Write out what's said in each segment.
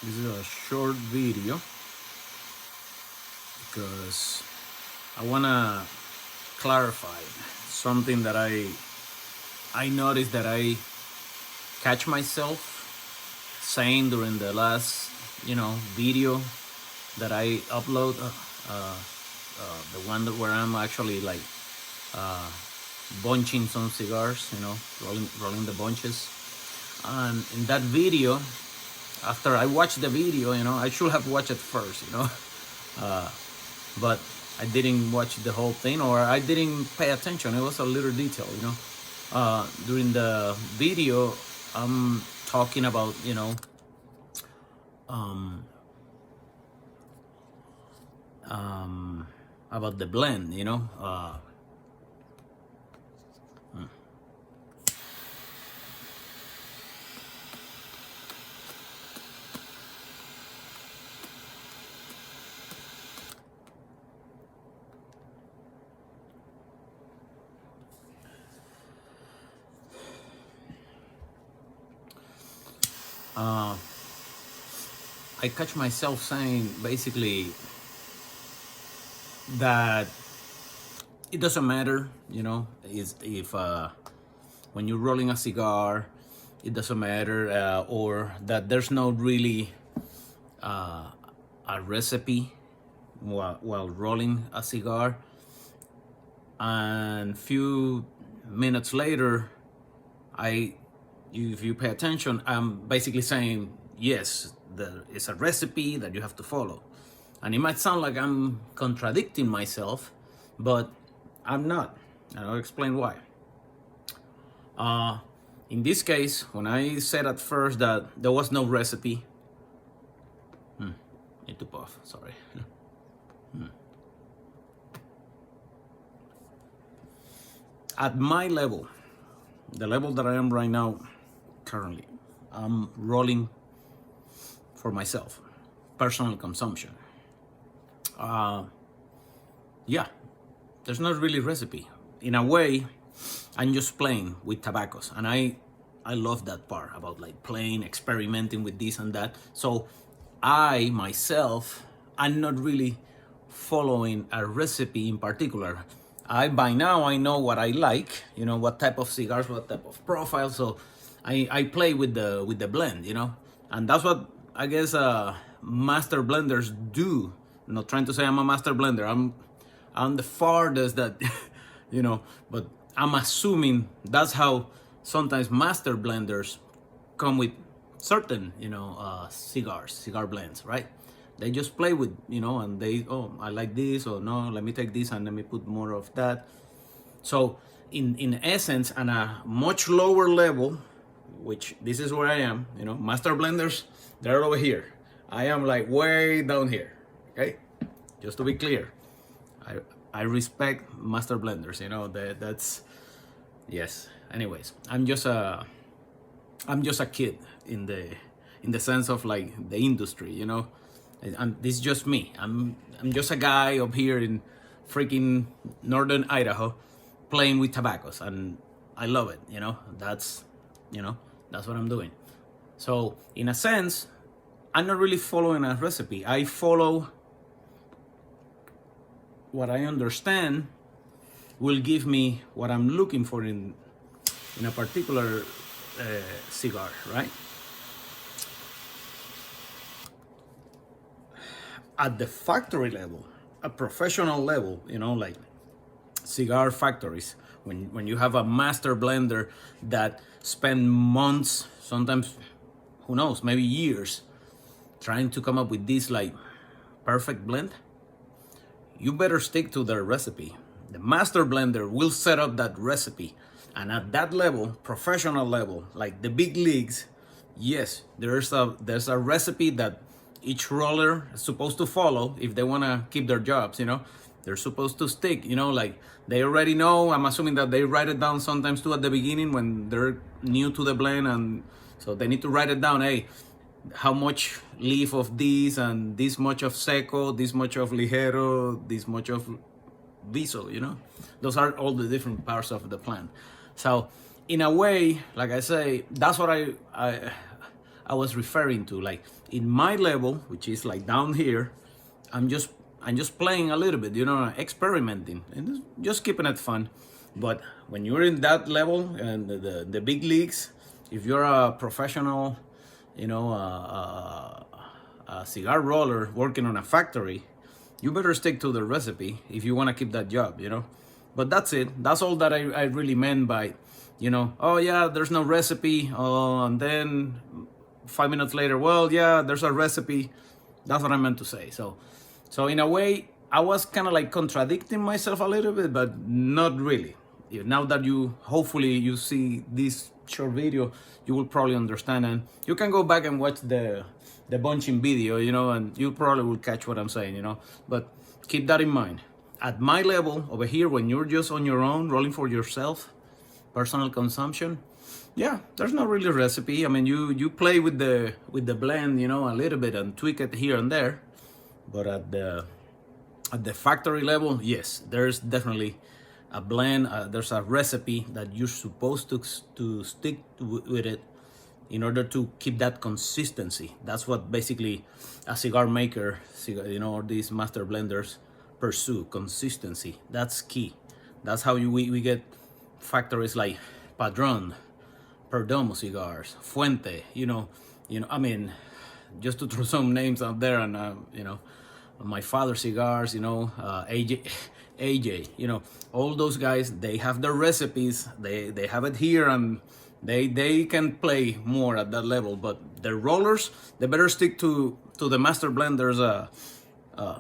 This is a short video because I wanna clarify something that I noticed that I catch myself saying during the last video that I upload, the one where I'm actually like bunching some cigars, rolling the bunches. And in that video, after I watched the video, I should have watched it first, but I didn't watch the whole thing, or I didn't pay attention. It was a little detail, during the video, I'm talking about, um, about the blend, I catch myself saying basically that it doesn't matter, is if when you're rolling a cigar, it doesn't matter, or that there's no really a recipe while rolling a cigar. And few minutes later, if you pay attention, I'm basically saying yes, there is a recipe that you have to follow. And it might sound like I'm contradicting myself, but I'm not, and I'll explain why. In this case, when I said at first that there was no recipe, need to puff, sorry. At my level, the level that I am right now, currently, I'm rolling for myself, personal consumption. Yeah, there's not really recipe. In a way, I'm just playing with tobaccos, and I love that part about like playing, experimenting with this and that. So I myself, I'm not really following a recipe in particular. By now I know what I like, what type of cigars, what type of profile. So I play with the blend, and that's what I guess master blenders do. I'm not trying to say I'm a master blender. I'm the farthest that, but I'm assuming that's how sometimes master blenders come with certain, cigar blends, right? They just play with, and I like this, or no, let me take this and let me put more of that. So in essence, on a much lower level, which this is where I am, master blenders, they're over here. I am like way down here, okay? Just to be clear, I respect master blenders, that's, yes. Anyways, I'm just a kid in the sense of like the industry, and this is just me. I'm just a guy up here in freaking northern Idaho playing with tobaccos, and I love it, that's what I'm doing. So in a sense, I'm not really following a recipe. I follow what I understand will give me what I'm looking for in a particular cigar, right? At the factory level, a professional level, like cigar factories, when you have a master blender that spend months, sometimes, who knows, maybe years, trying to come up with this like perfect blend, you better stick to their recipe. The master blender will set up that recipe. And at that level, professional level, like the big leagues, yes, there's a recipe that each roller is supposed to follow if they want to keep their jobs, They're supposed to stick, like they already know. I'm assuming that they write it down sometimes too at the beginning when they're new to the blend, and so they need to write it down. Hey, how much leaf of this, and this much of seco, this much of ligero, this much of viso, Those are all the different parts of the plant. So in a way, like I say, that's what I I was referring to. Like in my level, which is like down here, I'm just playing a little bit, experimenting and just keeping it fun. But when you're in that level and the big leagues, if you're a professional, a cigar roller working on a factory, you better stick to the recipe if you want to keep that job, But that's it. That's all that I really meant by, oh yeah, there's no recipe. And then 5 minutes later, well, yeah, there's a recipe. That's what I meant to say. So in a way, I was kind of like contradicting myself a little bit, but not really. Now that hopefully you see this short video, you will probably understand, and you can go back and watch the bunching video, and you probably will catch what I'm saying, But keep that in mind. At my level over here, when you're just on your own, rolling for yourself, personal consumption, yeah, there's not really a recipe. I mean, you play with the blend, a little bit and tweak it here and there. But at the factory level, yes, there's definitely a blend. There's a recipe that you're supposed to stick with it in order to keep that consistency. That's what basically a cigar maker, or these master blenders pursue, consistency. That's key. That's how we get factories like Padron, Perdomo cigars, Fuente, I mean, just to throw some names out there, and my father cigars, AJ, all those guys, they have their recipes, they have it here, and they can play more at that level. But the rollers, they better stick to the master blender's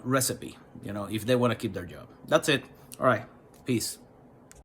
recipe, if they want to keep their job. That's it. All right, peace.